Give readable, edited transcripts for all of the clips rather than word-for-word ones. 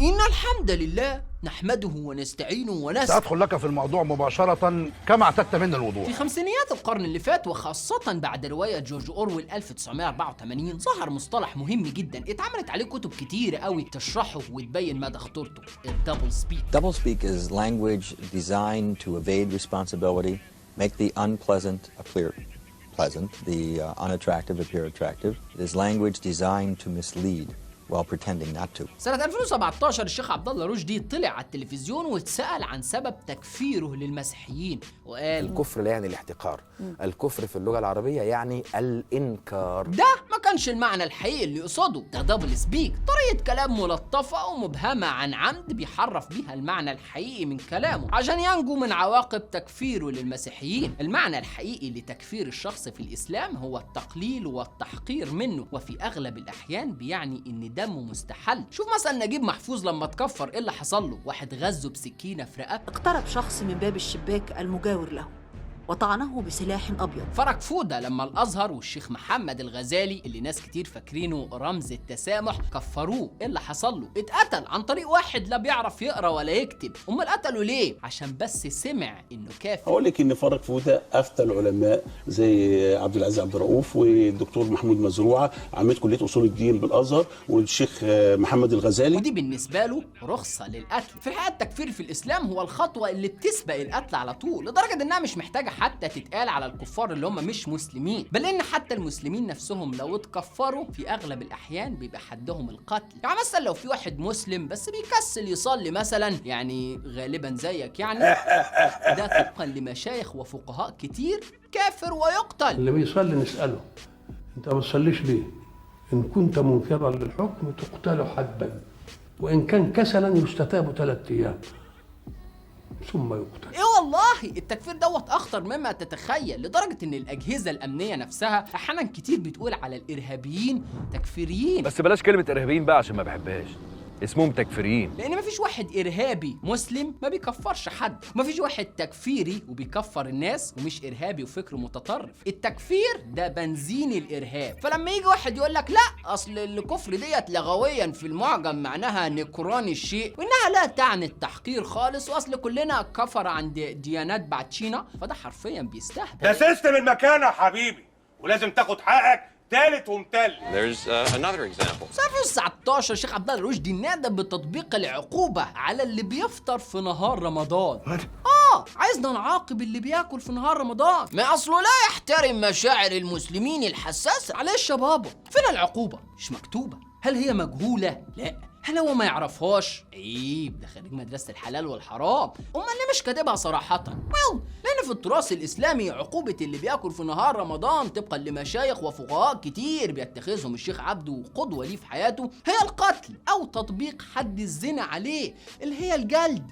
إن الحمد لله نحمده ونستعينه ونستغفره. سأدخل لك في الموضوع مباشرة كما اعتدت مني الوضوح. في خمسينيات القرن اللي فات وخاصة بعد رواية جورج أورويل 1984 ظهر مصطلح مهم جدا اتعملت عليه كتب كتير قوي تشرحه وتبين مدى خطورته، الدبل سبيك. Double speak is language designed to evade responsibility, make the unpleasant appear pleasant, the unattractive appear attractive. It is language designed to mislead while pretending not to. سنة 2017 الشيخ عبد الله رشدي طلع على التلفزيون واتسأل عن سبب تكفيره للمسيحيين وقال الكفر لا يعني الاحتقار، الكفر في اللغة العربية يعني الإنكار. ده ما كانش المعنى الحقيقي اللي يقصده، ده دبل سبيك، طريقة كلام ملطفة ومبهمة عن عمد بيحرف بيها المعنى الحقيقي من كلامه عشان ينجو من عواقب تكفيره للمسيحيين. المعنى الحقيقي لتكفير الشخص في الإسلام هو التقليل والتحقير منه، وفي أغلب الأحيان بيعني إن دمه مستحل. شوف مثلا نجيب محفوظ لما اتكفر ايه اللي حصل له؟ واحد غزه بسكينه في رقبته. اقترب شخص من باب الشباك المجاور له وطعنه بسلاح أبيض. فرج فودة لما الأزهر والشيخ محمد الغزالي اللي ناس كتير فاكرينه رمز التسامح كفروه، ايه اللي حصل له؟ اتقتل عن طريق واحد لا بيعرف يقرا ولا يكتب. امال قتلوا ليه؟ عشان بس سمع انه كافر. اقول لك ان فرج فودة افتى العلماء زي عبد العزيز عبد الرؤوف والدكتور محمود مزروعه عميد كليه اصول الدين بالازهر والشيخ محمد الغزالي، ودي بالنسبه له رخصه للقتل. في الحقيقه التكفير في الاسلام هو الخطوه اللي بتسبق القتل على طول، لدرجه انها مش محتاجه حتى تتقال على الكفار اللي هم مش مسلمين، بل ان حتى المسلمين نفسهم لو اتكفروا في اغلب الاحيان بيبقى حدهم القتل. يعني مثلا لو في واحد مسلم بس بيكسل يصلي مثلا، يعني غالبا زيك يعني، ده طبقا لمشايخ وفقهاء كتير كافر ويقتل. اللي بيصلي نسأله انت ما بتصليش ليه؟ ان كنت منكرا للحكم تقتل حدا، وان كان كسلا يستتاب 3 أيام ثم يقتل. ايه والله التكفير دوت اخطر مما تتخيل، لدرجه ان الاجهزه الامنيه نفسها احيانا كتير بتقول على الارهابيين تكفيريين. بس بلاش كلمه ارهابيين بقى عشان ما بحبهاش، اسمهم تكفيريين، لان مفيش واحد ارهابي مسلم ما بيكفرش حد، ومفيش واحد تكفيري وبيكفر الناس ومش ارهابي وفكره متطرف. التكفير ده بنزين الارهاب. فلما يجي واحد يقول لك لا اصل الكفر ديت لغويا في المعجم معناها نكران الشيء وانها لا تعني التحقير خالص، واصل كلنا كفر عند ديانات باتشينا، فده حرفيا بيستهبل. ده سيستم المكانه يا حبيبي ولازم تاخد حقك تالت ومتل. There's another example. في 2019 الشيخ عبد الله رشدي نادى بتطبيق العقوبة على اللي بيفطر في نهار رمضان. عايزنا نعاقب اللي بياكل في نهار رمضان، ما اصله لا يحترم مشاعر المسلمين الحساسة. معلش يا بابا، فين العقوبة؟ مش مكتوبة. هل هي مجهولة؟ لا. هل هو ما يعرفهاش؟ عيب، ده خريج مدرسة الحلال والحرام. امال ليه مش كاتبها صراحة؟ لأن في التراث الإسلامي عقوبة اللي بياكل في نهار رمضان طبقا لمشايخ وفقهاء كتير بيتخذهم الشيخ عبده قدوة ليه في حياته هي القتل أو تطبيق حد الزنا عليه اللي هي الجلد.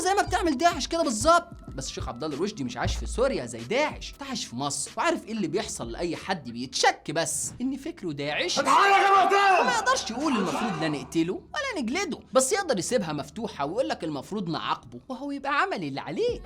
زي ما بتعمل داعش كده بالظبط. بس الشيخ عبد الله رشدي مش عايش في سوريا زي داعش، ده عايش في مصر وعارف ايه اللي بيحصل لاي حد بيتشك بس ان فكره داعش، وما يقدرش يقول المفروض لا نقتله ولا نجلده، بس يقدر يسيبها مفتوحه ويقول لك المفروض نعاقبه وهو يبقى عمل اللي عليه.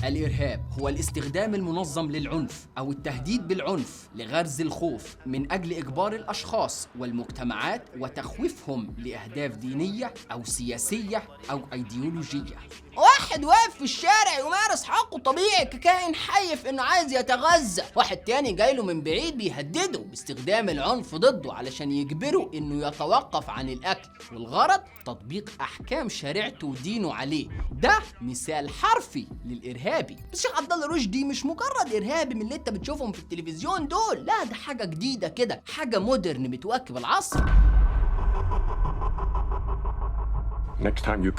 الإرهاب هو الاستخدام المنظم للعنف أو التهديد بالعنف لغرز الخوف من أجل إجبار الأشخاص والمجتمعات وتخويفهم لأهداف دينية أو سياسية أو أيديولوجية. واحد واقف في الشارع يمارس حقه طبيعي ككائن حي في إنه عايز يتغذى، واحد تاني جايله من بعيد بيهدده باستخدام العنف ضده علشان يجبره إنه يتوقف عن الأكل، والغرض تطبيق أحكام شريعته ودينه عليه. ده مثال حرفي للإرهابي. بس الشيخ عبد الله رشدي مش مجرد إرهابي من اللي أنت بتشوفهم في التلفزيون دول، لا ده حاجة جديدة كده، حاجة مودرن بتواكب العصر. Next time you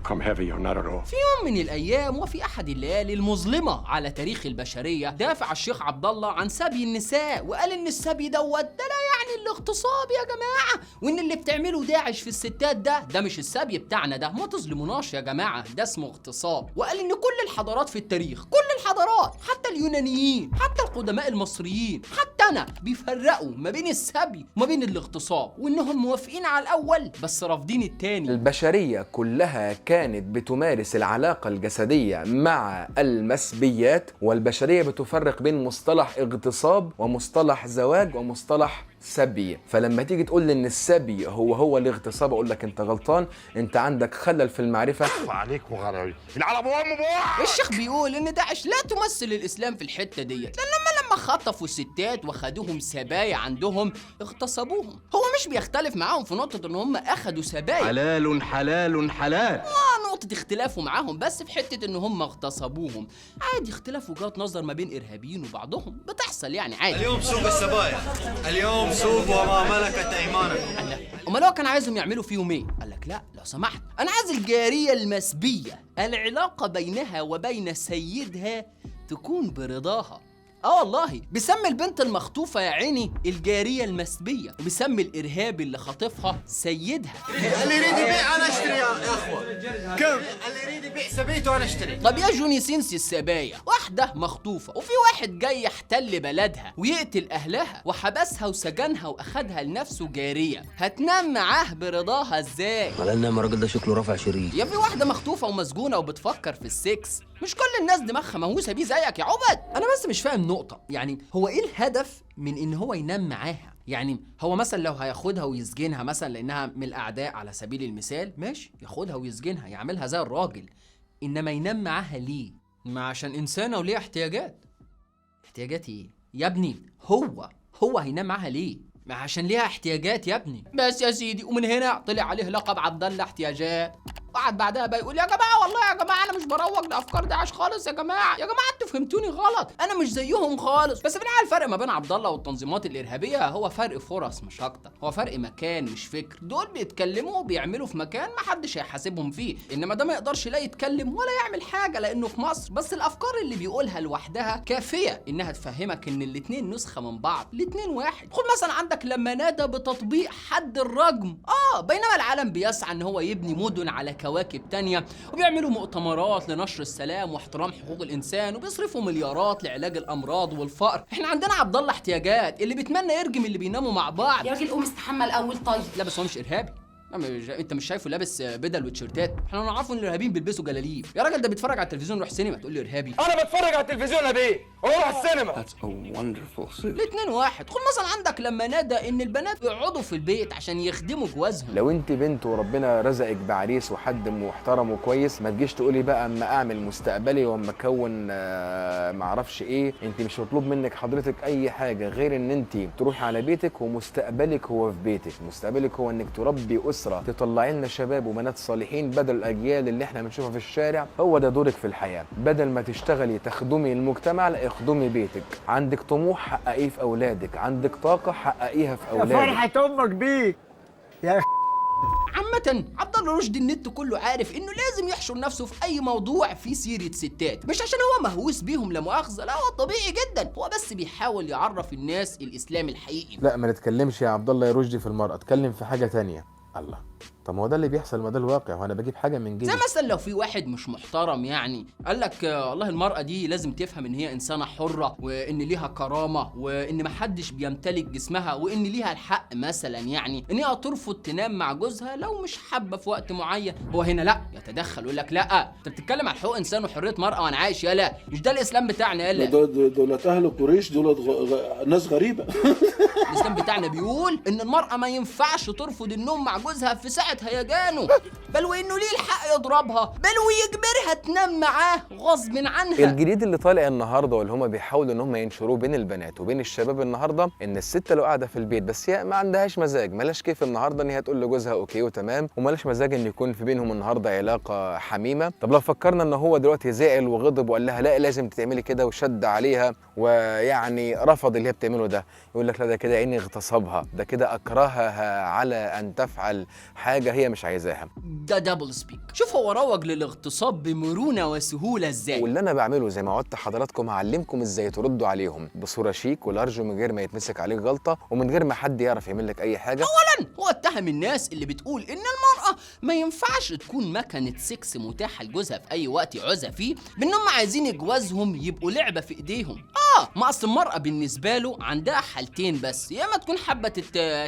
come heavy or not at all. في يوم من الأيام وفي أحد الليالي المظلمة على تاريخ البشرية دافع الشيخ عبد الله عن سبي النساء، وقال إن السبي دوت ده لا يعني الاغتصاب يا جماعة، وإن اللي بتعمله داعش في الستات ده مش السبي بتاعنا، ده ما تظلموناش يا جماعة، ده اسمه اغتصاب. وقال إن كل الحضارات في التاريخ، كل الحضارات حتى اليونانيين حتى القدماء المصريين حتى أنا بيفرقوا ما بين السبي وما بين الاغتصاب، وإنهم موافقين على الأول بس رافضين التاني. البشرية كلها كانت بتمارس العلاقة الجسدية مع المسبيات، والبشرية بتفرق بين مصطلح اغتصاب ومصطلح زواج ومصطلح سبي. فلما تيجي تقول لي ان السبي هو الاغتصاب، اقول لك انت غلطان، انت عندك خلل في المعرفه. عليك وغراوي العرب وام بوح. الشيخ بيقول ان داعش لا تمثل الاسلام في الحته ديت، لان لما خطفوا ستات وخدوهم سبايا عندهم اغتصبوهم. هو مش بيختلف معاهم في نقطه ان هم اخدوا سبايا، حلال حلال حلال. نقطه اختلافه معاهم بس في حته ان هم اغتصبوهم. عادي اختلاف وجهات نظر ما بين ارهابيين وبعضهم، بتحصل يعني عادي. اليوم سوق السبايا، اليوم سوق وما ملكت ايمانكم. امال هو كان عايزهم يعملوا فيهم ايه؟ قال لك لا لو سمحت، انا عايز الجاريه المسبيه العلاقه بينها وبين سيدها تكون برضاها. والله بيسمي البنت المخطوفة يا عيني الجارية المسبية، وبيسمي الإرهابي اللي خاطفها سيدها. اللي يريد يبيع أنا أشتري يا أخوة. كم؟ اللي يريد يبيع سبيته أنا أشتري. طب يا جوني سينسي السبايا، واحدة مخطوفة وفي واحد جاي يحتل بلدها ويقتل أهلها وحبسها وسجنها وأخدها لنفسه جارية، هتنام معاه برضاها إزاي؟ على إنما الراجل ده شكله رافع شريك. يا في واحدة مخطوفة ومسجونة وبتفكر في السكس، مش كل الناس دماغها مهووسة بيه زيك يا عبد. أنا بس مش فاهم نقطة، يعني هو ايه الهدف من ان هو ينام معاها؟ يعني هو مثلا لو هياخدها ويسجنها مثلا لانها من الاعداء على سبيل المثال، ماشي ياخدها ويسجنها يعملها زي الراجل، انما ينام معاها ليه؟ ما عشان انسانه وليه احتياجات. احتياجات ايه يا ابني؟ هو هينام معاها ليه؟ ما عشان ليها احتياجات يا ابني. بس يا سيدي، ومن هنا طلع عليه لقب عبد الله احتياجات. وقعد بعدها بقى يقول يا جماعه والله يا جماعه انا مش بروج لافكار داعش خالص، يا جماعه انتوا فهمتوني غلط، انا مش زيهم خالص. بس في الحقيقه الفرق ما بين عبد الله والتنظيمات الارهابيه هو فرق فرص مش اكتر، هو فرق مكان مش فكر. دول بيتكلموا وبيعملوا في مكان ما حدش هيحاسبهم فيه، انما ده ما يقدرش لا يتكلم ولا يعمل حاجه لانه في مصر. بس الافكار اللي بيقولها لوحدها كافيه انها تفهمك ان الاتنين نسخه من بعض، الاتنين واحد. خد مثلا عندك لما نادى بتطبيق حد الرجم، بينما العالم بيسعى ان هو يبني مدن على كواكب تانية، وبيعملوا مؤتمرات لنشر السلام واحترام حقوق الانسان، وبيصرفوا مليارات لعلاج الامراض والفقر. احنا عندنا عبد الله احتياجات اللي بيتمنى يرجم اللي بيناموا مع بعض. يا راجل قوم استحمى الاول. طيب لا بس هو مش ارهابي، انت مش شايفه لابس بدل وتيشيرتات؟ احنا نعرفه ان الارهابيين بيلبسوا جلاليب. يا راجل ده بيتفرج على التلفزيون يروح سينما تقول لي ارهابي؟ انا بتفرج على التلفزيون يا بيه واروح السينما. الاتنين واحد. خد مثلا عندك لما نادى ان البنات يقعدوا في البيت عشان يخدموا جوازهم. لو انت بنت وربنا رزقك بعريس وحد محترم وكويس، ما تجيش تقولي بقى اما اعمل مستقبلي واما اكون معرفش ايه. انت مش مطلوب منك حضرتك اي حاجه غير ان انت تروحي على بيتك، ومستقبلك هو في بيتك. مستقبلك هو انك تربي اسره تطلعي لنا شباب وبنات صالحين بدل الاجيال اللي احنا بنشوفها في الشارع. هو ده دورك في الحياه، بدل ما تشتغلي تخدمي المجتمع لا اخدمي بيتك. عندك طموح حققيه في اولادك، عندك طاقه حققيها في اولادك. يا فرحه امك بيك يا عامة عبد الله رشدي النت كله عارف انه لازم يحشر نفسه في اي موضوع فيه سيرة ستات، مش عشان هو مهووس بيهم لا مؤاخذة، لا هو طبيعي جدا، هو بس بيحاول يعرف الناس الاسلام الحقيقي. لا ما نتكلمش يا عبد الله يا رشدي في المرأة، اتكلم في حاجة تانية. الله، طب ما هو ده اللي بيحصل، ما ده الواقع، وانا بجيب حاجه من جيبي. زي مثلا لو في واحد مش محترم يعني قال لك والله المرأة دي لازم تفهم ان هي انسانة حرة، وان ليها كرامة، وان محدش بيمتلك جسمها، وان ليها الحق مثلا يعني ان هي ترفض تنام مع جوزها لو مش حابة في وقت معين. هو هنا لا يتدخل ويقول لك لا انت بتتكلم عن حقوق انسان وحرية مرأة وانا عايش، يالا مش ده الاسلام بتاعنا يالا. دول اهل قريش، دول ناس غريبة. الاسلام بتاعنا بيقول ان المرأة ما ينفعش ترفض النوم مع جوزها في ساعة هيجانه، بل وانه ليه الحق يضربها، بل ويجبرها تنام معاه غصب عنها. الجديد اللي طالع النهارده واللي هم بيحاولوا ان هم ينشروه بين البنات وبين الشباب النهارده، ان الست لو قاعده في البيت بس هي ما عندهاش مزاج، ملاش كيف النهارده ان هي تقول لجوزها اوكي وتمام، وملاش مزاج ان يكون في بينهم النهارده علاقه حميمه. طب لو فكرنا ان هو دلوقتي زعل وغضب وقال لها لا لازم تعملي كده وشد عليها ويعني رفض اللي هي بتعمله ده، يقول لك لا ده كده عيني اغتصبها، ده كده اكرهها على ان تفعل حاجه هي مش عايزاها. ده دبل سبيك. شوف هو روج للاغتصاب بمرونه وسهوله ازاي. واللي انا بعمله زي ما وعدت حضراتكم هعلمكم ازاي تردوا عليهم بصوره شيك ولارج من غير ما يتمسك عليك غلطه ومن غير ما حد يعرف يعمل لك اي حاجه. اولا هو اتهم الناس اللي بتقول ان المراه ما ينفعش تكون مكنه سكس متاحه لجوزها في اي وقت يعوزها فيه، بانهم عايزين جوازهم يبقوا لعبه في ايديهم. ما اصل المراه بالنسبه له عندها حالتين بس، يا اما تكون حابه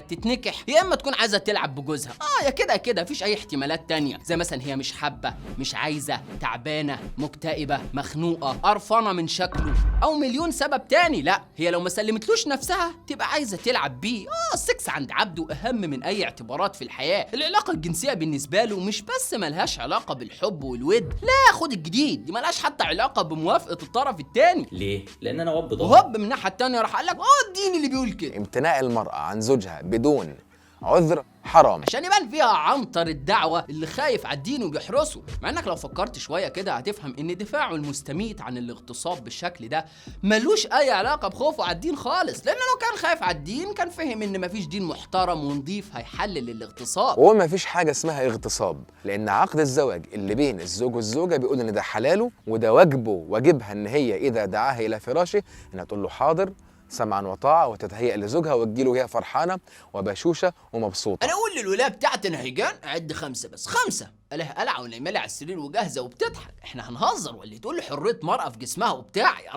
تتنكح، يا اما تكون عايزه تلعب بجوزها. جوزها. يا كده كده مفيش اي احتمالات تانية، زي مثلا هي مش حابه، مش عايزه، تعبانه، مكتئبه، مخنوقه، قرفانه من شكله، او مليون سبب تاني. لا، هي لو ما سلمتلوش نفسها تبقى عايزه تلعب بيه. السكس عند عبده اهم من اي اعتبارات في الحياه. العلاقه الجنسيه بالنسبه له مش بس ملهاش علاقه بالحب والود، لا، خد الجديد، دي ملهاش حتى علاقه بموافقه الطرف التاني. ليه؟ لان انا وب ضهر. وهوب من الناحيه التانيه راح قال لك الدين اللي بيقول كده. امتناع المرأة عن زوجها بدون عذر حرام، عشان يبان فيها عنتر الدعوة اللي خايف على الدين وبيحرسه. مع انك لو فكرت شوية كده هتفهم ان دفاعه المستميت عن الاغتصاب بالشكل ده ملوش اي علاقة بخوفه على الدين خالص، لانه لو كان خايف على الدين كان فهم ان مفيش دين محترم ونضيف هيحلل الاغتصاب. وما فيش حاجة اسمها اغتصاب، لان عقد الزواج اللي بين الزوج والزوجة بيقول ان ده حلاله وده واجبها ان هي اذا دعاها الى فراشه انها تقول له حاضر سمعا وطاعة وتتهيأ لزوجها وتجيله وهي فرحانة وبشوشة ومبسوطة. انا اقول للولايه بتاعتي نهيجان عد 5 بس، 5 الاقيها قلعه ونايمه على السرير وجاهزه وبتضحك. احنا هنهزر ولا تقول لي حريه مرأة في جسمها وبتاع؟ يا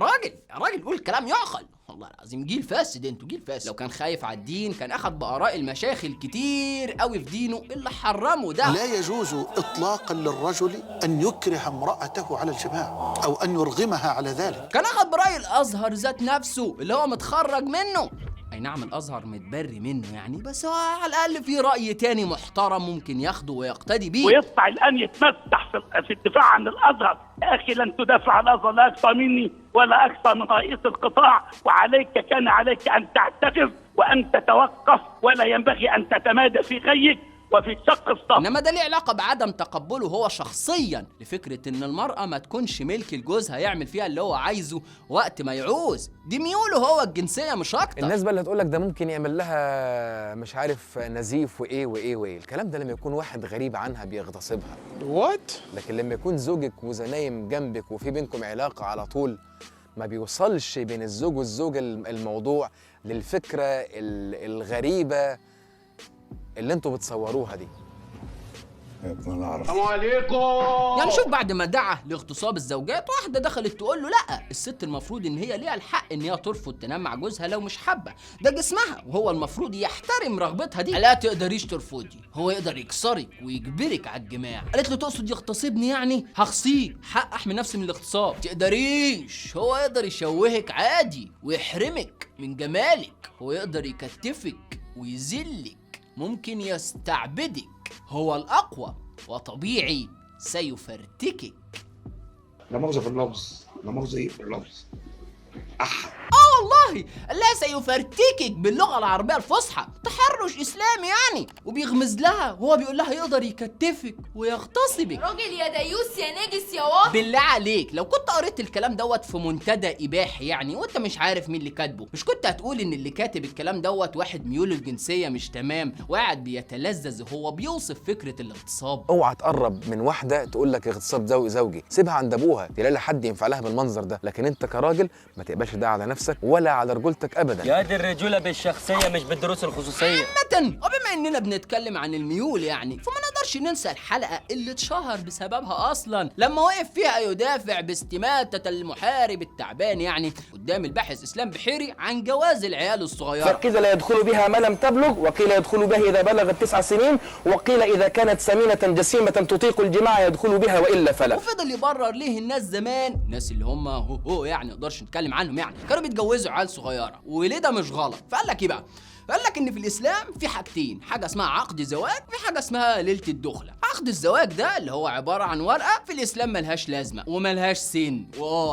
راجل قول كلام يعقل. والله العظيم جيل فاسد، انتوا جيل فاسد. لو كان خايف على الدين كان اخد باراء المشايخ الكتير قوي في دينه اللي حرمه ده. لا يجوز اطلاقا للرجل ان يكره امرأته على الجماع او ان يرغمها على ذلك. كان اخد براي الازهر ذات نفسه اللي هو متخرج منه. اي نعم الازهر متبري منه يعني، بس هو على الاقل في راي تاني محترم ممكن ياخده ويقتدي بيه. ويطلع الان يتمسح في الدفاع عن الازهر. يا اخي لن تدافع عن الازهر لا اكثر مني ولا اكثر من رئيس القطاع، وعليك كان عليك ان تعترف وان تتوقف، ولا ينبغي ان تتمادى في غيك وفي شق الصف. انما ده ليه علاقه بعدم تقبله هو شخصيا لفكره ان المراه ما تكونش ملك لجوزها يعمل فيها اللي هو عايزه وقت ما يعوز. دي ميوله هو الجنسيه مش اكتر. الناس بقى اللي هتقول لك ده ممكن يعمل لها مش عارف نزيف وايه الكلام ده لما يكون واحد غريب عنها بيغتصبها. لكن لما يكون زوجك وزنايم جنبك وفي بينكم علاقه على طول، ما بيوصلش بين الزوج والزوجه الموضوع للفكره الغريبه اللي انتوا بتصوروها دي. السلام عليكم. يعني شوف، بعد ما دعا لاغتصاب الزوجات واحده دخلت تقول له لا، الست المفروض ان هي ليها الحق ان هي ترفض تنام مع جوزها لو مش حابه، ده جسمها وهو المفروض يحترم رغبتها دي. لا تقدريش ترفضي، هو يقدر يكسرك ويجبرك على الجماع. قالت له تقصد يغتصبني يعني؟ هخصيه، حق احمي نفسي من الاغتصاب. تقدريش، هو يقدر يشوهك عادي ويحرمك من جمالك، هو يقدر يكتفك ويذلك، ممكن يستعبدك، هو الأقوى وطبيعي سيفرتكك. لا مؤاخذة في اللفظ، لا مؤاخذة في اللفظ. والله لا سيفرتكك باللغة العربية الفصحى. تحرش إسلامي يعني، وبيغمز لها وهو بيقول لها يقدر يكتفك ويغتصبك. راجل يا ديوس يا ناجس يا واطي. بالله عليك لو كنت قريت الكلام دوت في منتدى إباحي يعني وانت مش عارف مين اللي كاتبه، مش كنت هتقول ان اللي كاتب الكلام دوت واحد ميوله الجنسية مش تمام وقاعد بيتلذذ وهو بيوصف فكرة الاغتصاب؟ اوعى تقرب من واحدة تقول لك اغتصاب زوجي، سيبها عند ابوها تلاقي لها حد ينفع لها بالمنظر ده، لكن انت كراجل ما تقبلش ده على نفسك ولا على رجولتك ابدا. يا دي الرجوله بالشخصيه مش بالدروس الخصوصيه. وبما اننا بنتكلم عن الميول يعني، فما نقدرش ننسى الحلقه اللي اتشهر بسببها اصلا لما وقف فيها يدافع باستماتة المحارب التعبان يعني قدام الباحث اسلام بحيري عن جواز العيال الصغيره. فقيل لا يدخل بها ما لم تبلغ، وقيل يدخل بها اذا بلغت 9 سنين، وقيل اذا كانت سمينه جسيمه تطيق الجماع يدخل بها والا فلا. وفضل يبرر ليه الناس زمان، الناس اللي هم هو يعني ما نقدرش نتكلم عنهم يعني، كانوا بيتجوزوا عيال صغيره، وليه ده مش غلط. فقال لك ايه بقى؟ قال لك ان في الاسلام في حاجتين، حاجه اسمها عقد زواج وفي حاجه اسمها ليله الدخله. عقد الزواج ده اللي هو عباره عن ورقه في الاسلام ملهاش لازمه وملهاش سن،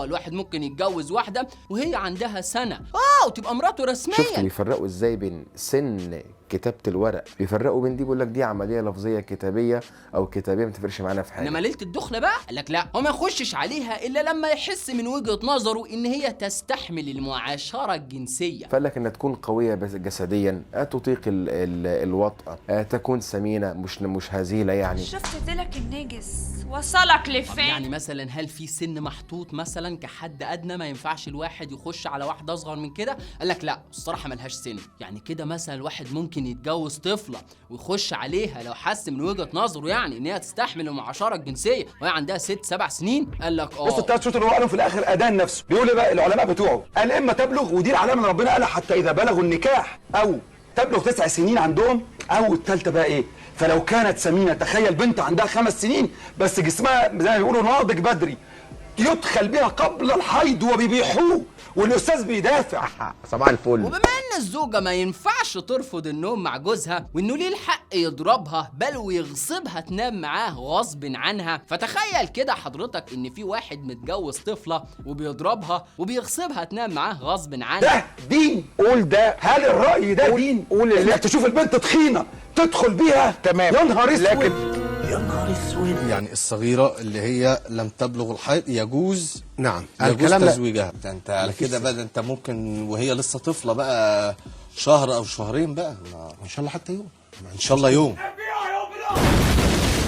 الواحد ممكن يتجوز واحده وهي عندها سنه وتبقى مراته رسميا. شفتوا بيفرقوا ازاي بين سن كتابة الورق، بيفرقوا بين دي بيقول لك دي عملية لفظية كتابية أو كتابية ما تفرقش معانا في حاجة. إنما ليلة الدخلة بقى قال لك لا، هو ما يخشش عليها إلا لما يحس من وجهة نظره إن هي تستحمل المعاشرة الجنسية. فقال لك إن تكون قوية بس جسديا، تطيق الوطأة، تكون سمينة مش هزيلة يعني. شفت لك النجس وصلك لفين؟ يعني مثلا هل في سن محطوط مثلا كحد أدنى ما ينفعش الواحد يخش على واحدة أصغر من كده؟ قال لك لا الصراحة ملهاش سن. يعني كده مثلا الواحد ممكن يتجوز طفلة ويخش عليها لو حس من وجهة نظره يعني ان هي تستحمل المعاشرة الجنسية وهي عندها 6-7 سنين. قال لك بص الثلاث شروط اللي هو قالهم في الاخر ادان نفسه. بيقول ايه بقى العلماء بتوعه؟ قال اما تبلغ، ودي العلامة من ربنا قالها حتى اذا بلغوا النكاح، او تبلغ 9 سنين عندهم، او الثالثه بقى ايه؟ فلو كانت سمينه، تخيل بنت عندها 5 سنين بس جسمها زي ما بيقولوا ناضج بدري، يدخل بها قبل الحيض وبيبيحوه والاستاذ بيدافع. صباح الفل. وبما ان الزوجه ما ينفعش ترفض النوم مع جوزها وانه ليه الحق يضربها بل ويغصبها تنام معاه غصب عنها، فتخيل كده حضرتك ان في واحد متجوز طفله وبيضربها وبيغصبها تنام معاه غصب عنها. ده دين؟ قول ده. هل الراي ده دين؟ قول انك تشوف البنت تخينه تدخل بيها؟ تمام. يا نهار اسود. لكن يا نهار اسود. يعني الصغيرة اللي هي لم تبلغ الحيض يجوز، نعم، الكلام تزويجها. ده انت على كده بقى، ده انت ممكن وهي لسه طفلة بقى شهر او شهرين بقى، ان شاء الله حتى يوم، ان شاء الله يوم.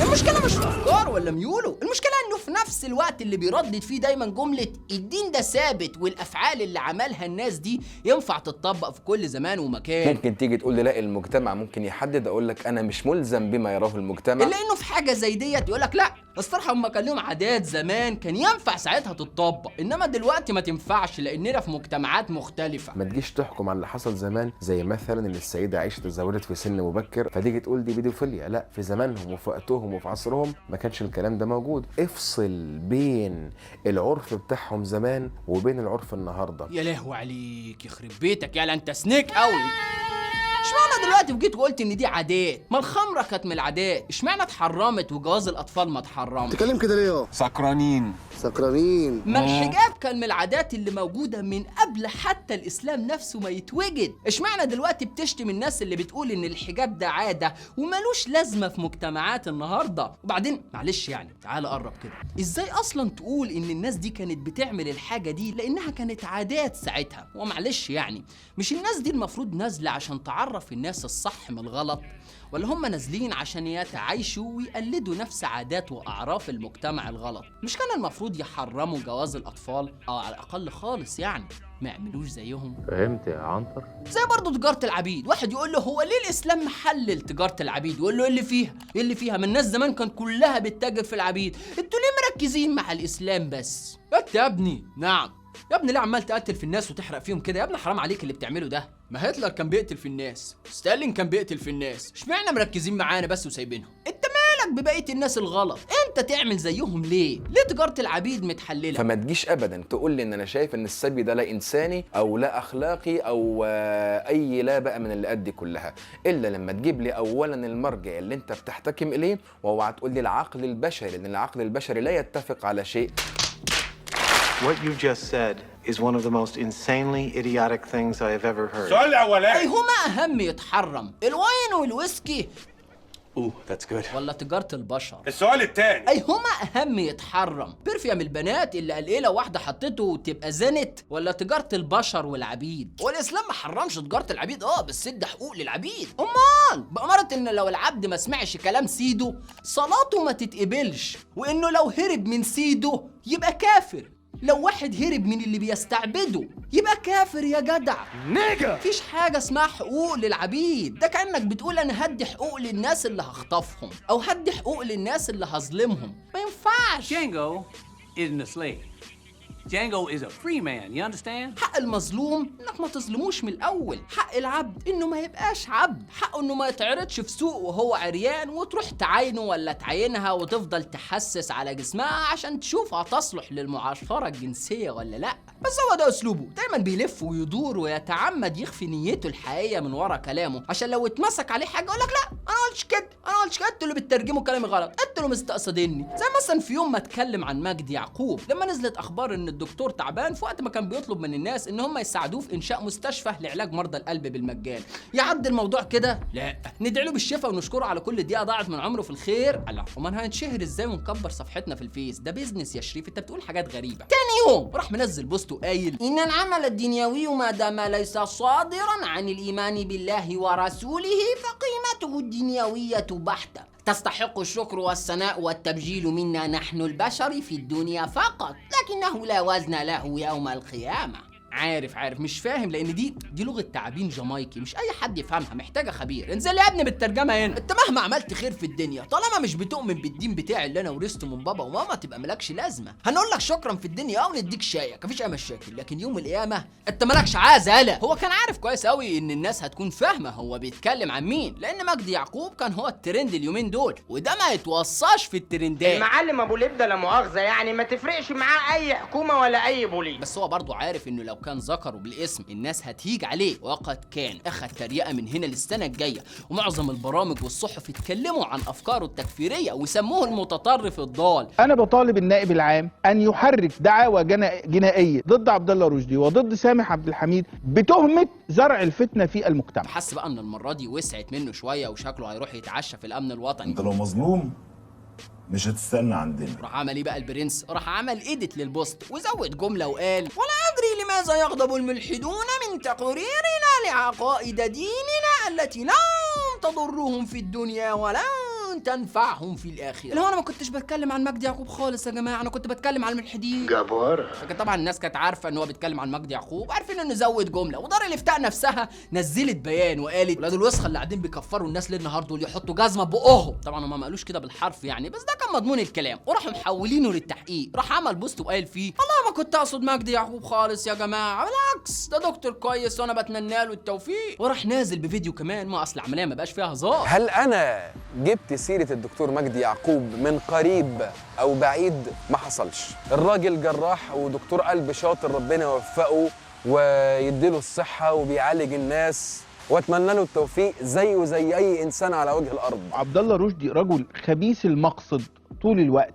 المشكلة مش في أفكار ولا ميوله، المشكلة إنه في نفس الوقت اللي بيردد فيه دايما جملة الدين ده ثابت والأفعال اللي عملها الناس دي ينفع تتطبق في كل زمان ومكان. ممكن تيجي تقول لي لا المجتمع ممكن يحدد، أقول لك أنا مش ملزم بما يراه المجتمع. إلا إنه في حاجة زي ديت يقول لك لا، الصراحة هما كان لهم عادات زمان كان ينفع ساعتها تتطبق، إنما دلوقتي ما تنفعش لأننا في مجتمعات مختلفة. ما تجيش تحكم على اللي حصل زمان، زي مثلا إن السيدة عائشة تزوجت في سن مبكر فتيجي تقول دي بيدوفيليا. لا، في زمانهم وفي وقتهم وفي عصرهم ما كانش الكلام ده موجود. افصل بين العرف بتاعهم زمان وبين العرف النهارده. يا لهوي عليك، يخرب بيتك يالا انت سنيك قوي. اشمعنى دلوقتي وجيت وقلت ان دي عادات؟ ما الخمره كانت من العادات، اشمعنى اتحرمت وجواز الاطفال ما اتحرمش؟ تتكلم كده ليه؟ سكرانين. ما الحجاب كان من العادات اللي موجوده من قبل حتى الاسلام نفسه ما يتوجد، اشمعنى دلوقتي بتشتم الناس اللي بتقول ان الحجاب ده عاده ومالوش لازمه في مجتمعات النهارده؟ وبعدين معلش يعني تعال قرب كده، ازاي اصلا تقول ان الناس دي كانت بتعمل الحاجه دي لانها كانت عادات ساعتها؟ ومعلش يعني مش الناس دي المفروض نازله عشان تعرف الناس الصح من الغلط، ولا هم نازلين عشان يتعايشوا ويقلدوا نفس عادات واعراف المجتمع الغلط؟ مش كان المفروض يحرموا جواز الاطفال او على الاقل خالص يعني ما يعملوش زيهم؟ فهمت يا عنتر؟ زي برضه تجاره العبيد، واحد يقول له هو ليه الاسلام محلل تجاره العبيد؟ يقول له ايه اللي فيها؟ ايه اللي فيها؟ ما الناس زمان كان كلها بتتاجر في العبيد، انتوا ليه مركزين مع الاسلام بس؟ انت يا ابني، نعم يا ابني، ليه عمال تقتل في الناس وتحرق فيهم كده؟ يا ابني حرام عليك اللي بتعمله ده. ما هتلر كان بيقتل في الناس، ستالين كان بيقتل في الناس، اشمعنى مركزين معانا بس وسايبينهم؟ انت مالك ببقيه الناس الغلط؟ انت تعمل زيهم ليه؟ ليه تجاره العبيد متحلله؟ فما تجيش ابدا تقول لي ان انا شايف ان السبي ده لا انساني او لا اخلاقي او اي لا بقى من اللي قد كلها، الا لما تجيب لي اولا المرجع اللي انت بتحتكم اليه، واوعى تقول لي العقل البشري، لان العقل البشري لا يتفق على شيء. What you just said is one of the most insanely idiotic things I have ever heard. السؤال الأولاني، أي هما أهم يتحرم؟ الواين والويسكي that's good. ولا تجارة البشر؟ السؤال الثاني، أي هما أهم يتحرم؟ برفيوم البنات اللي قال إيه لو واحدة حطته تبقى زنت، ولا تجارة البشر والعبيد؟ والإسلام ما حرمش تجارة العبيد بس ادى حقوق للعبيد، أمال بأمارة إن لو العبد ما سمعش كلام سيده صلاته ما تتقبلش، وإنه لو هرب من سيده يبقى كافر. لو واحد هرب من اللي بيستعبده يبقى كافر يا جدع. نيجا مفيش حاجة اسمها حقوق للعبيد، ده كأنك بتقول أنا هدي حقوق للناس اللي هخطفهم أو هدي حقوق للناس اللي هظلمهم، ما ينفعش. Django isn't a slave. Django is a free man, you understand? حق المظلوم انك ما تظلموش من الاول، حق العبد انه ما يبقاش عبد، حقه انه ما يتعرضش في سوق وهو عريان وتروح تعاينه ولا تعاينها وتفضل تحسس على جسمها عشان تشوف هتصلح للمعاشرة الجنسية ولا لا. بس هو ده اسلوبه، دايما بيلف ويدور ويتعمد يخفي نيته الحقيقية من ورا كلامه عشان لو اتمسك عليه حاجة يقول لك لا انا ما قلتش كده، انا ما قلتش كده، انتوا اللي بتترجموا كلامي غلط، انتوا اللي مستقصديني. زي مثلا في يوم ما اتكلم عن مجدي يعقوب لما نزلت اخبار ان الدكتور تعبان في وقت ما كان بيطلب من الناس ان هم يساعدوه في انشاء مستشفى لعلاج مرضى القلب بالمجان. يعدي الموضوع كده؟ لا، ندعي له بالشفاء ونشكره على كل دقيقه ضاعت من عمره في الخير. الله، امال هنتشهر ازاي ونكبر صفحتنا في الفيس؟ ده بيزنس يا شريف، انت بتقول حاجات غريبه. تاني يوم راح منزل بوست وقايل ان العمل الدنيوي ما دام ليس صادرا عن الايمان بالله ورسوله فقيمته الدنيويه بحته، تستحق الشكر والثناء والتبجيل منا نحن البشر في الدنيا فقط، لكنه لا وزن له يوم القيامة. عارف مش فاهم، لان دي لغه تعابين جامايكي مش اي حد يفهمها، محتاجه خبير. انزل يا ابني بالترجمه هنا. انت مهما عملت خير في الدنيا طالما مش بتؤمن بالدين بتاعي اللي انا ورثته من بابا وماما تبقى مالكش لازمه. هنقول لك شكرا في الدنيا او نديك شايك، مفيش اي مشاكل، لكن يوم القيامه انت مالكش عازه. يالا هو كان عارف كويس قوي ان الناس هتكون فاهمه هو بيتكلم عن مين، لان مجدي يعقوب كان هو الترند اليومين دول، وده ما يتوصاش في الترندات. المعلم ابو لبده لا مؤاخذه يعني ما تفرقش معاه اي حكومه ولا اي بوليس، بس هو برضه عارف انه لو كان ذكره بالاسم الناس هتيجي عليه، وقد كان اخد تريقه من هنا للسنه الجايه، ومعظم البرامج والصحف اتكلموا عن افكاره التكفيريه وسموه المتطرف الضال. انا بطالب النائب العام ان يحرك دعاوى جنائيه ضد عبد الله رشدي وضد سامح عبد الحميد بتهمه زرع الفتنه في المجتمع. حس بقى ان المره دي وسعت منه شويه وشكله هيروح يتعشى في الامن الوطني. انت لو مظلوم مش هتستنى عندنا. راح عمل ايه بقى البرنس؟ راح عمل ايديت للبوست وزود جمله وقال: ولا ادري لماذا يغضب الملحدون من تقريرنا لعقائد ديننا التي لن تضرهم في الدنيا ولا تنفعهم في الاخره. اللي هو انا ما كنتش بتكلم عن مجدي يعقوب خالص يا جماعه، انا كنت بتكلم عن الملحدين. جبار. لكن طبعا الناس كانت عارفه ان هو بيتكلم عن مجدي يعقوب، عارفين انه زود جمله، ودار الافتاء نفسها نزلت بيان وقالت: ولاد الوسخه اللي قاعدين بيكفروا الناس ليل نهار دول يحطوا جزمه بقهم. طبعا هم ما قالوش كده بالحرف يعني، بس ده كان مضمون الكلام، وراحوا محولينه للتحقيق. راح عمل بوست وقال فيه: والله ما كنت اقصد مجدي يعقوب خالص يا جماعه، بالعكس ده دكتور كويس وانا بتمنى له التوفيق. وراح نازل بفيديو كمان، ما اصل العمليه ما بقاش فيها هزار. هل انا جبت سيره الدكتور مجدي يعقوب من قريب او بعيد؟ ما حصلش. الراجل جراح ودكتور قلب شاطر، ربنا يوفقه ويديله الصحه وبيعالج الناس، واتمنى له التوفيق زيه زي اي انسان على وجه الارض. عبد الله رشدي رجل خبيث المقصد طول الوقت،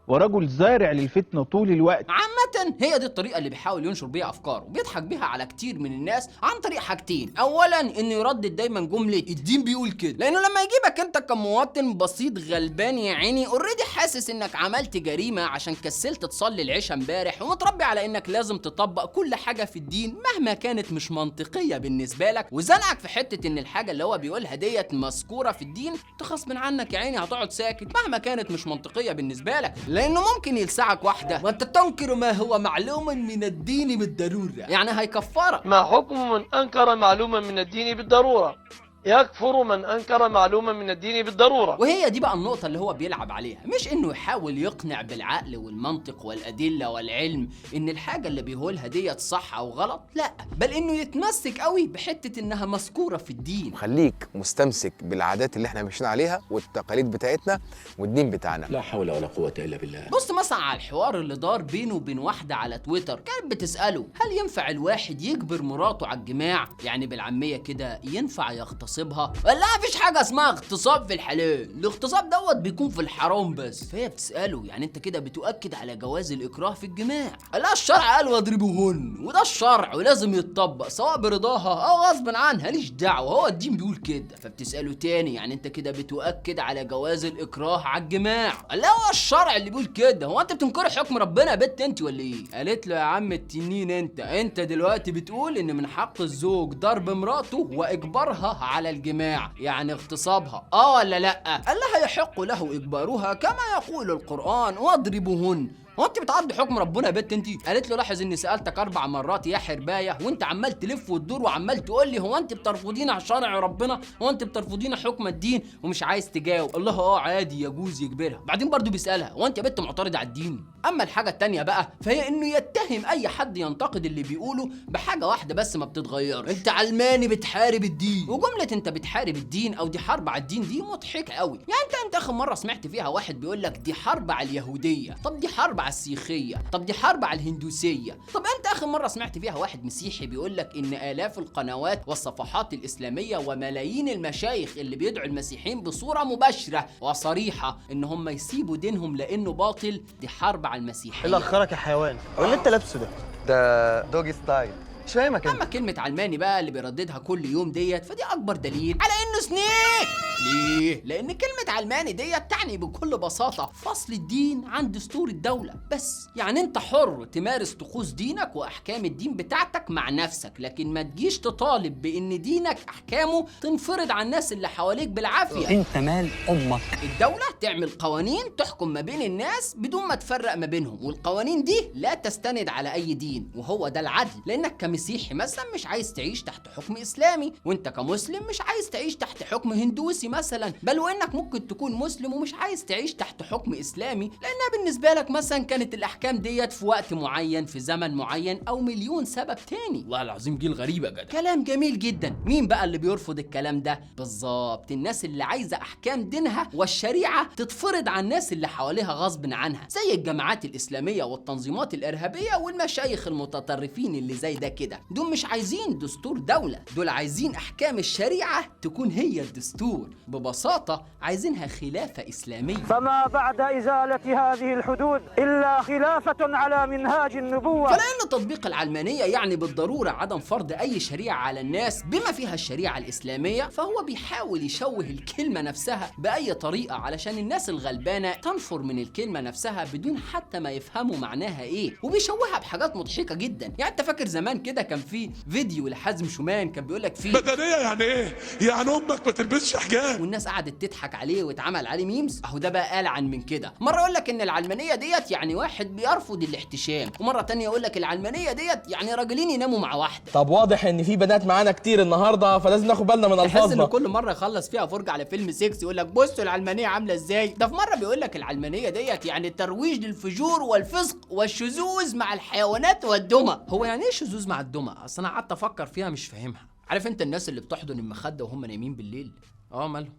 ورجل زارع للفتنه طول الوقت. عامة هي دي الطريقة اللي بيحاول ينشر بيها أفكاره، وبيضحك بيها على كتير من الناس عن طريق حاجتين. أولاً إنه يردد دايماً جملة الدين بيقول كده، لأنه لما يجيبك أنت كمواطن بسيط غلبان يا عيني أوريدي حاسس إنك عملت جريمة عشان كسلت تصلي العشاء امبارح، ومتربي على إنك لازم تطبق كل حاجة في الدين مهما كانت مش منطقية بالنسبة لك، وزنقك في حتة إن الحاجة اللي هو بيقولها ديت مذكورة في الدين، غصب عنك يا عيني هتقعد ساكت مهما كانت مش منطقية بالنسبة لك، لأنه ممكن يلسعك واحدة: وأنت تنكر ما هو معلوم من الدين بالضرورة، يعني هيكفرك. ما حكم من أنكر معلوما من الدين بالضرورة؟ يكفر من أنكر معلوما من الدين بالضرورة. وهي دي بقى النقطة اللي هو بيلعب عليها، مش إنه يحاول يقنع بالعقل والمنطق والأدلة والعلم إن الحاجة اللي بيقولها ديت صح أو غلط، لا، بل إنه يتمسك قوي بحتة إنها مذكورة في الدين. خليك مستمسك بالعادات اللي احنا ماشيين عليها والتقاليد بتاعتنا والدين بتاعنا. لا حول ولا قوة إلا بالله. بص مثلا على الحوار اللي دار بينه وبين واحدة على تويتر، كانت بتسأله: هل ينفع الواحد يجبر مراته على الجماع؟ يعني بالعامية كده ينفع يغتصبها؟ ولا مفيش حاجة اسمها اغتصاب في الحلال، الاغتصاب دوت بيكون في الحرام بس. فهي بتسأله: يعني انت كده بتؤكد على جواز الإكراه في الجماع؟ لا، الشرع قال واضربوهن، وده الشرع ولازم يتطبق سواء برضاها أو غصب عنها، ليش دعوة، هو الدين بيقول كده. فبتسأله تاني: يعني انت كده بتؤكد على جواز الإكراه على الجماع؟ لا، هو الشرع اللي بيقول كده، هو انت بتنكري حكم ربنا يا بت انت ولا ايه؟ قالت له: يا عم التنين انت دلوقتي بتقول ان من حق الزوج ضرب مراته واجبارها على الجماع، يعني اغتصابها، ولا لا؟ قال لها: يحق له اجبارها كما يقول القرآن واضربوهن. هو انت بتعدي حكم ربنا يا بت انت؟ قالت له: لاحظ اني سالتك 4 مرات يا حربايه وانت عمال تلف وتدور وعمال تقول لي هو انت بترفضين شرع ربنا، هو انت بترفضين حكم الدين، ومش عايز تجاوب. الله عادي يجوز يجبرها. بعدين برضو بيسالها: هو انت يا بت معترضه على الدين؟ اما الحاجه الثانيه بقى فهي انه يتهم اي حد ينتقد اللي بيقوله بحاجه واحده بس ما بتتغيرش: انت علماني بتحارب الدين. وجمله انت بتحارب الدين او دي حرب على الدين دي مضحكه قوي. يعني انت اخر مره سمعت فيها واحد بيقول لك دي حرب على اليهوديه؟ طب دي حرب على السيخيه؟ طب دي حرب على الهندوسيه؟ طب انت اخر مره سمعت فيها واحد مسيحي بيقول لك ان الاف القنوات والصفحات الاسلاميه وملايين المشايخ اللي بيدعوا المسيحيين بصوره مباشره وصريحه ان هم يسيبوا دينهم لانه باطل؟ دي حرب على المسيحيه. ايه اللي اخرك يا حيوان؟ واللي انت لابسه ده دوجي ستايل، مش فاهمك. اما كلمه علماني بقى اللي بيرددها كل يوم ديت، فدي اكبر دليل على انه سنيك. ليه؟ لان كلمه علماني ديت تعني بكل بساطه فصل الدين عن دستور الدوله بس. يعني انت حر تمارس طقوس دينك واحكام الدين بتاعتك مع نفسك، لكن ما تجيش تطالب بان دينك احكامه تنفرض على الناس اللي حواليك بالعافيه. انت مال امك. الدوله تعمل قوانين تحكم ما بين الناس بدون ما تفرق ما بينهم، والقوانين دي لا تستند على اي دين، وهو ده العدل. لانك كمسيحي مثلا مش عايز تعيش تحت حكم اسلامي، وانت كمسلم مش عايز تعيش تحت حكم هندوسي مثلا، بل وانك ممكن تكون مسلم ومش عايز تعيش تحت حكم اسلامي، لانها بالنسبه لك مثلا كانت الاحكام ديت في وقت معين في زمن معين او مليون سبب تاني. والله العظيم جيل غريب يا جدع. كلام جميل جدا. مين بقى اللي بيرفض الكلام ده؟ بالظبط الناس اللي عايزه احكام دينها والشريعه تتفرض على الناس اللي حواليها غصب عنها، زي الجماعات الاسلاميه والتنظيمات الارهابيه والمشايخ المتطرفين اللي زي ده كده. دول مش عايزين دستور دوله، دول عايزين احكام الشريعه تكون هي الدستور. ببساطه عايزينها خلافه اسلاميه. فما بعد ازاله هذه الحدود الا خلافه على منهاج النبوه. فلان تطبيق العلمانيه يعني بالضروره عدم فرض اي شريعه على الناس بما فيها الشريعه الاسلاميه، فهو بيحاول يشوه الكلمه نفسها باي طريقه علشان الناس الغلبانه تنفر من الكلمه نفسها بدون حتى ما يفهموا معناها ايه، وبيشوهها بحاجات مضحكه جدا. يعني انت فاكر زمان كده كان في فيديو لحازم شومان كان بيقول لك فيه مدنيه يعني ايه؟ يعني امك ما تلبسش حجاب، والناس قعدت تضحك عليه واتعمل عليه ميمز. اهو ده بقى ألعن من كده. مره يقول لك ان العلمانيه ديت يعني واحد بيرفض الاحتشام، ومره تانية يقول لك العلمانيه ديت يعني راجلين يناموا مع واحده. طب واضح ان في بنات معانا كتير النهارده، فلازم ناخد بالنا من الفاظنا. تحس ان كل مره يخلص فيها فرجه على فيلم سيكس يقول لك بصوا العلمانيه عامله ازاي. ده في مره بيقول لك العلمانيه ديت يعني الترويج للفجور والفسق والشذوذ مع الحيوانات والدمى. هو يعني ايه شذوذ مع الدمى؟ اصل انا قعدت افكر فيها مش فاهمها. عارف انت الناس اللي بتحضن المخده وهم نايمين بالليل؟ مالهم؟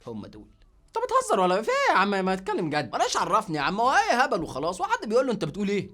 هم دول. انت بتهزر ولا في ايه يا عم؟ ما اتكلم جد. بلاش عرفني يا عم، هو ايه هبل وخلاص. وحد بيقول له انت بتقول ايه؟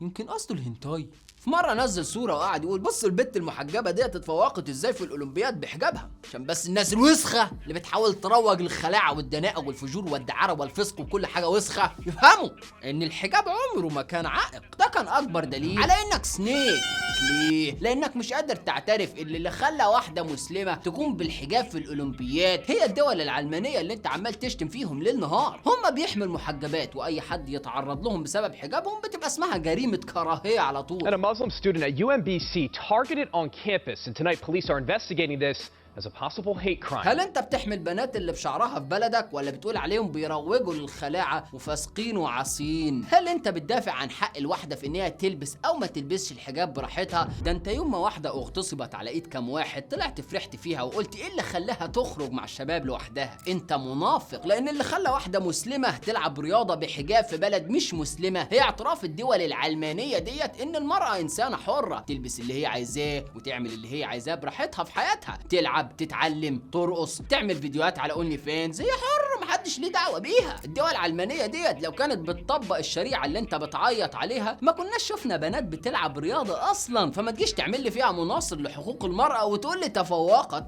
يمكن قصده الهنتاي. في مره نزل صوره وقعد يقول بصوا البت المحجبه ديت اتفوقت ازاي في الاولمبياد بحجابها، عشان بس الناس الوسخه اللي بتحاول تروج للخلاعه والدناءه والفجور والدعاره والفسق وكل حاجه وسخه يفهموا ان الحجاب عمره ما كان عائق. ده كان اكبر دليل على انك سنيك. ليه؟ لانك مش قادر تعترف ان اللي خلى واحده مسلمه تكون بالحجاب في الاولمبياد هي الدول العلمانيه اللي انت عمال تشتم فيهم ليل نهار. هم بيحموا المحجبات، واي حد يتعرض لهم بسبب حجابهم بتبقى اسمها جريمه كراهيه على طول. Muslim student at UMBC targeted on campus, and tonight police are investigating this as a possible hate crime. هل انت بتحمي البنات اللي بشعرها في بلدك، ولا بتقول عليهم بيروجوا للخلاعه وفاسقين وعاصيين؟ هل انت بتدافع عن حق الواحده في ان هي تلبس او ما تلبسش الحجاب براحتها؟ ده انت يوم ما واحده اغتصبت على ايد كام واحد طلعت فرحت فيها وقلت ايه اللي خلاها تخرج مع الشباب لوحدها؟ انت منافق. لان اللي خلى واحده مسلمه تلعب رياضه بحجاب في بلد مش مسلمه هي اعتراف الدول العلمانيه ديت ان المراه انسانه حره تلبس اللي هي عايزاه وتعمل اللي هي عايزاه براحتها في حياتها، تلعب، تتعلم، ترقص، تعمل فيديوهات على اونلي فانز، هي حر محدش ليه دعوه بيها. الدول العلمانيه ديت لو كانت بتطبق الشريعه اللي انت بتعيط عليها ما كناش شفنا بنات بتلعب رياضه اصلا. فما تجيش تعمل لي فيها مناصر لحقوق المراه وتقول لي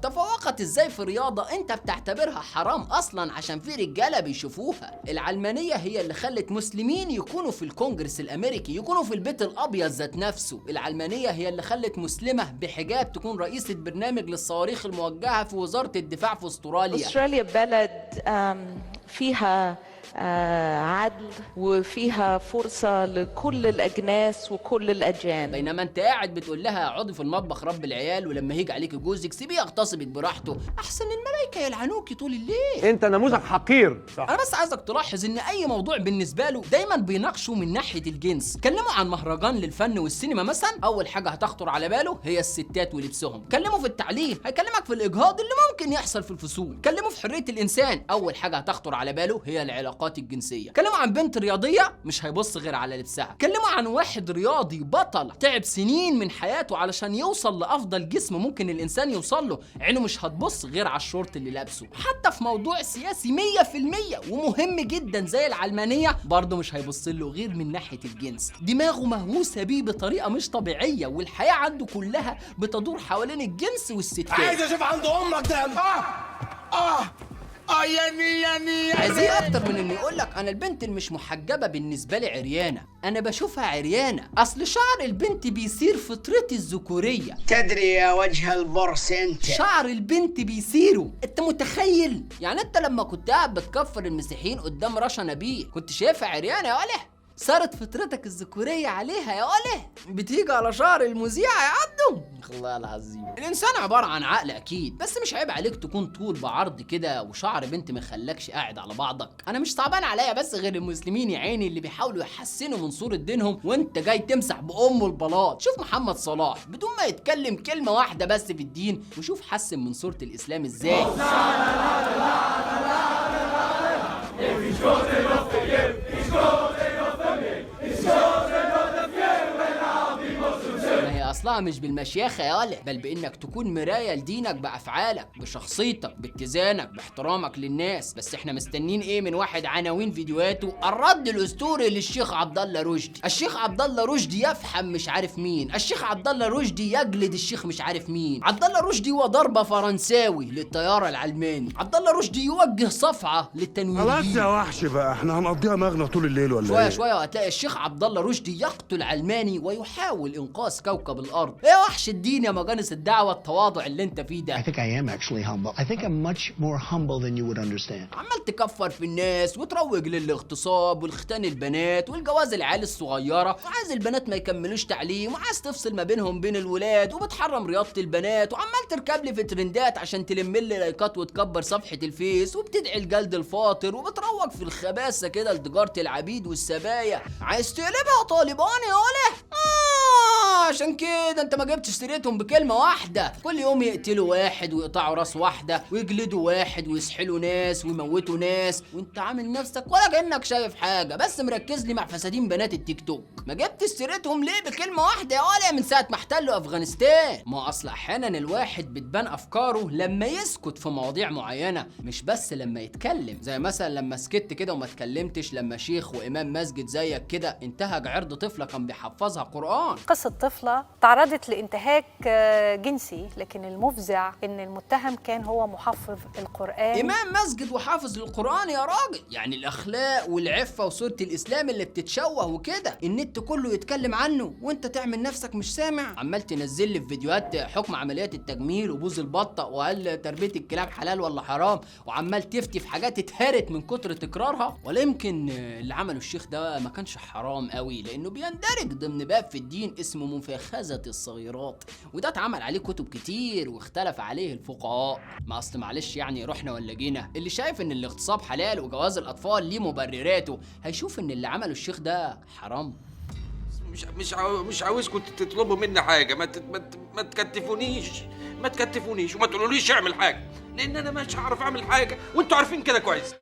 تفوقت ازاي في رياضه انت بتعتبرها حرام اصلا عشان في رجاله بيشوفوها. العلمانيه هي اللي خلت مسلمين يكونوا في الكونجرس الامريكي، يكونوا في البيت الابيض ذات نفسه. العلمانيه هي اللي خلت مسلمه بحجاب تكون رئيسه برنامج للصواريخ الموجهه في وزاره الدفاع في استراليا. استراليا بلد فيها عدل وفيها فرصة لكل الأجناس وكل الأديان. بينما انت قاعد بتقول لها اقعدي في المطبخ رب العيال، ولما هيجي عليك جوزك سيبيه يغتصبك براحته، احسن الملائكه يلعنوكي طول الليل. انت نموذج حقير. صح. انا بس عايزك تلاحظ ان اي موضوع بالنسبه له دايما بيناقشوا من ناحيه الجنس. كلموا عن مهرجان للفن والسينما مثلا، اول حاجه هتخطر على باله هي الستات ولبسهم. كلموا في التعليم هيكلمك في الاجهاض اللي ممكن يحصل في الفصول. كلموا في حريه الانسان، اول حاجه هتخطر على باله هي العلاقات الجنسيه. كلموا عن بنت رياضيه مش هيبص غير على لبسها. كلموا عن واحد رياضي بطل تعب سنين من حياته علشان يوصل لافضل جسم ممكن الانسان يوصل له، عينه مش هتبص غير على الشورت اللي لابسه. حتى في موضوع سياسي 100% ومهم جدا زي العلمانيه برضه مش هيبص له غير من ناحيه الجنس. دماغه مهووسه بيه بطريقه مش طبيعيه، والحياه عنده كلها بتدور حوالين الجنس والستات. عايز اشوف عند امك ده. يعني عايز ايه اكتر من انه يقول لك انا البنت اللي مش محجبه بالنسبه لي عريانه؟ انا بشوفها عريانه، اصل شعر البنت بيصير فطرتي الذكوريه. تدري يا وجه البرص انت شعر البنت بيصيروا، انت متخيل؟ يعني انت لما كنت قاعد بتكفر المسيحيين قدام رشا نبيه كنت شايفها عريانه يا وله؟ صارت فطرتك الذكورية عليها يا وله، بتيجي على شعر المذيعة يا عبدو. الله العظيم، الإنسان عبارة عن عقل أكيد، بس مش عيب عليك تكون طول بعرض كده وشعر بنت ما يخلكش قاعد على بعضك. أنا مش صعبان عليا بس غير المسلمين يا عيني اللي بيحاولوا يحسنوا من صورة دينهم وأنت جاي تمسح بأمه البلاط. شوف محمد صلاح بدون ما يتكلم كلمة واحدة بس في الدين، وشوف حسن من صورة الإسلام إزاي. اصلها مش بالمشيخه يا ولا، بل بانك تكون مرايه لدينك بافعالك، بشخصيتك، باتزانك، باحترامك للناس. بس احنا مستنين ايه من واحد عناوين فيديوهاته الرد الاسطوري للشيخ عبد الله رشدي؟ الشيخ عبد الله رشدي يفحم مش عارف مين، الشيخ عبد الله رشدي يجلد الشيخ مش عارف مين، عبد الله رشدي وضربه فرنساوي للطياره العلماني، عبد الله رشدي يوجه صفعه للتنويريين. خلاص يا وحش بقى، احنا هنقضيها مغنى طول الليل ولا شويه ايه؟ شويه وهتلاقي الشيخ عبد الله رشدي يقتل علماني ويحاول انقاذ كوكب الارض. ايه وحش الدين يا مجانس الدعوه التواضع اللي انت فيه ده؟ I think I am actually humble. I think I'm much more humble than you would understand. عمال تكفر في الناس وتروج للاغتصاب والختان البنات والجواز العيال الصغيره، وعايز البنات ما يكملوش تعليم، وعايز تفصل ما بينهم بين الولاد، وبتحرم رياضه البنات، وعمال تركب لي في ترندات عشان تلم لي لايكات وتكبر صفحه الفيس، وبتدعي الجلد الفاطر، وبتروج في الخباثه كده لتجاره العبيد والسبايا. عايز تقلبها طالباني يا ولا؟ عشان كده انت ما جبتش سيرتهم بكلمه واحده. كل يوم يقتلوا واحد ويقطعوا راس واحده ويجلدوا واحد ويسحلوا ناس ويموتوا ناس، وانت عامل نفسك ولا كانك شايف حاجه، بس مركز لي مع فسادين بنات التيك توك. ما جبتش سيرتهم ليه بكلمه واحده يا ولا من ساعه ما احتلوا افغانستان؟ ما اصل احيانا الواحد بتبان افكاره لما يسكت في مواضيع معينه، مش بس لما يتكلم. زي مثلا لما سكت كده وما اتكلمتش لما شيخ وامام مسجد زيك كده انتهك عرض طفله كان بيحفظها قران. قصه طفله تعرضت لانتهاك جنسي، لكن المفزع ان المتهم كان هو محفظ القرآن. امام مسجد وحافظ للقرآن يا راجل، يعني الاخلاق والعفة وصورة الاسلام اللي بتتشوه وكده النت كله يتكلم عنه وانت تعمل نفسك مش سامع. عمال تنزل لي في فيديوهات حكم عمليات التجميل وبوز البطة وهل تربية الكلاب حلال ولا حرام، وعمال تفتي في حاجات اتهرت من كتر تكرارها. ولا يمكن اللي عمله الشيخ ده ما كانش حرام قوي، لانه بيندرج ضمن باب في الدين اسمه مفاخذة الصغيرات، وده اتعمل عليه كتب كتير واختلف عليه الفقهاء. ما اصل معلش يعني رحنا ولا جينا، اللي شايف ان الاغتصاب حلال وجواز الاطفال ليه مبرراته هيشوف ان اللي عمله الشيخ ده حرام. مش عاوزكم تطلبوا مني حاجه، ما تكتفونيش وما تقولوليش اعمل حاجه، لان انا مش هعرف اعمل حاجه وانتوا عارفين كده كويس.